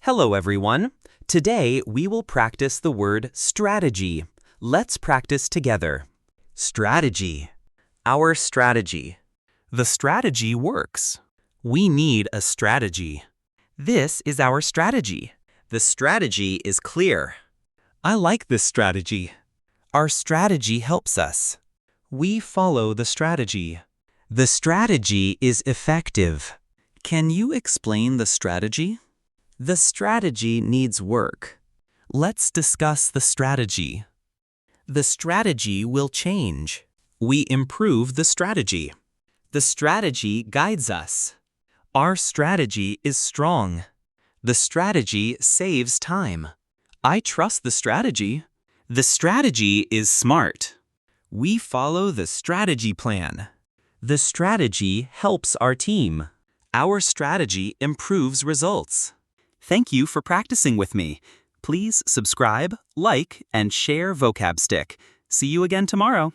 Hello everyone. Today we will practice the word strategy. Let's practice together. Strategy. Our strategy. The strategy works. We need a strategy. This is our strategy. The strategy is clear. I like this strategy. Our strategy helps us. We follow the strategy. The strategy is effective. Can you explain the strategy? The strategy needs work. Let's discuss the strategy. The strategy will change. We improve the strategy. The strategy guides us. Our strategy is strong. The strategy saves time. I trust the strategy. The strategy is smart. We follow the strategy plan. The strategy helps our team. Our strategy improves results. Thank you for practicing with me. Please subscribe, like, and share VocabStick. See you again tomorrow.